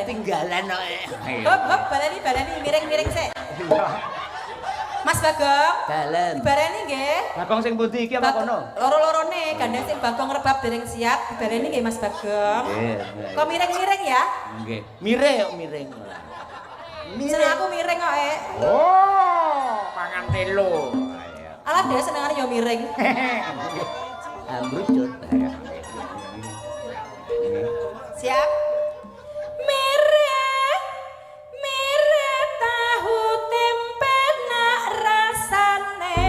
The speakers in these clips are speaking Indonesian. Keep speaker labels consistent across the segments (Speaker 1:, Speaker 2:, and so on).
Speaker 1: Ketinggalan kok.
Speaker 2: Hop, baleni miring-miring sik. Mas Bagong.
Speaker 1: Dalem.
Speaker 2: Dibareni nggih.
Speaker 1: Bagong sing pundi iki apa kono?
Speaker 2: Loro-lorone gandeng sing Bagong rebab dereng siap. Dibareni nggih Mas Bagong.
Speaker 1: Nggih.
Speaker 2: Kok miring-miring ya?
Speaker 1: Nggih. Mire kok miring.
Speaker 2: Seneng aku miring kok,
Speaker 1: Oh, pangan telo.
Speaker 2: Alah dhewe senengane yo miring.
Speaker 1: Ambrucut.
Speaker 2: Siap. Mire tahu tempe nak rasane.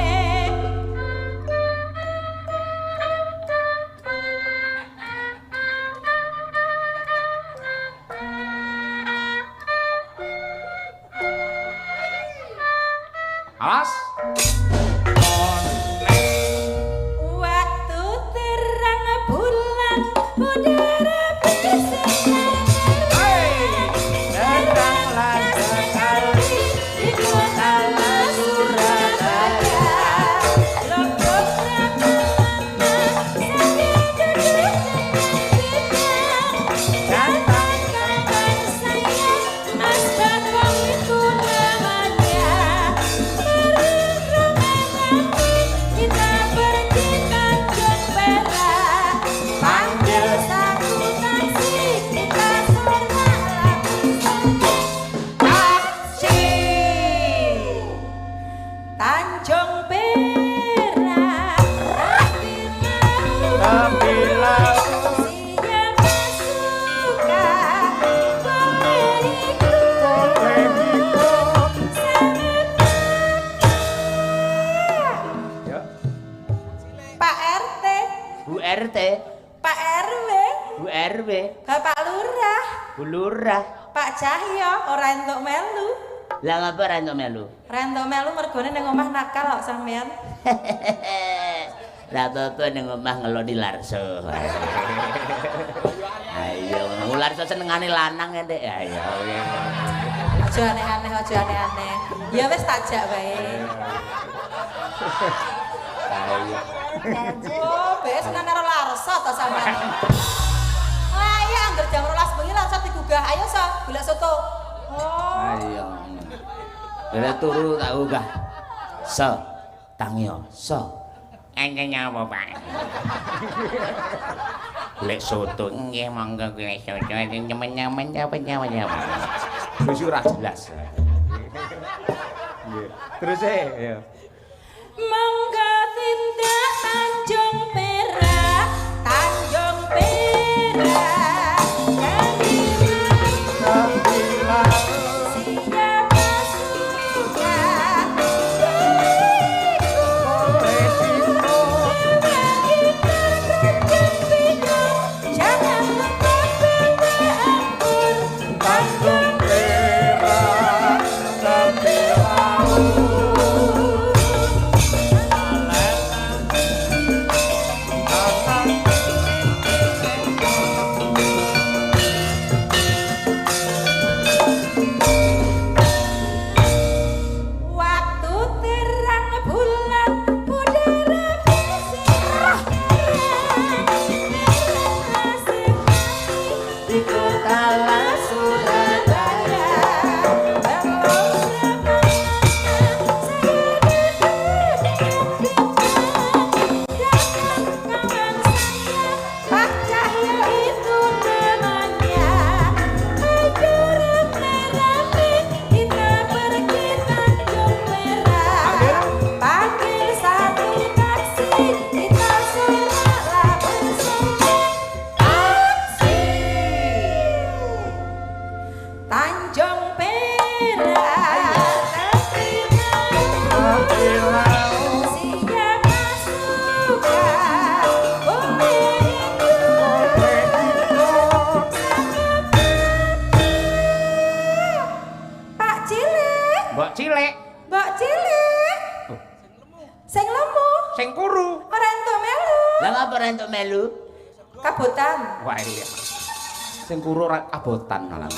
Speaker 1: Awas.
Speaker 2: Waktu terang bulan udara bersih. Pak RW,
Speaker 1: Bu RW,
Speaker 2: Bapak Lurah,
Speaker 1: Bu Lurah,
Speaker 2: Pak Cahyo, ora entuk melu.
Speaker 1: Lah ngapa ora entuk melu?
Speaker 2: Ora entuk melu mergone ning omah nakal kok sampean.
Speaker 1: Lah apa ning omah ngeloni Larso. Ayo, Larso senengane lanang ya, Dek. Ayo.
Speaker 2: Aja aneh-aneh, aja aneh-aneh. Ya wis tajak wae.
Speaker 1: Ayo.
Speaker 2: Oh, bes seneng karo Larso to sampean. Lah iya angger jam 12 bengi Larso digugah. Ayo so, golek soto. Oh.
Speaker 1: Ayo. Bila turu tak ugah. So, tangyo, so. Enggaknya apa, Pak? Golek soto. Nggih, monggo golek soto. Nyaman-nyaman apa. Wis ora jelas. Nggih. Terus ya.
Speaker 2: Mangga tindak Tanjung Perak, Tanjung Perak. Siapa suka jangan lupa ampun Tanjung Perak, tapi waktu terang bulan udara bersih di kota Surabaya belum Pak Cahyo itu namanya. Ayo rame-rame kita pergi Tanjung Perak. Panggil satu taksi kita semua bersama. Taksi.
Speaker 1: cilik.
Speaker 2: Mbok cilik.
Speaker 1: Oh.
Speaker 2: Sing lemu.
Speaker 1: Sing kuru.
Speaker 2: Ora entuk melu.
Speaker 1: Lah ngapa ora entuk melu?
Speaker 2: Kabotan.
Speaker 1: Wah iya. Sing kuru ora abotan malah.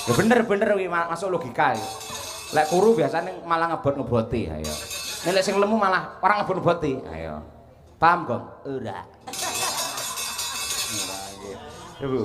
Speaker 1: Ya bener kuwi masuk logika iki. Lek kuru biasanya malah ngebot-ngeboti ayo. Nek lek sing lemu malah ora ngebot-ngeboti. Ayo. Paham, Gong? Ora. Ora. Bu.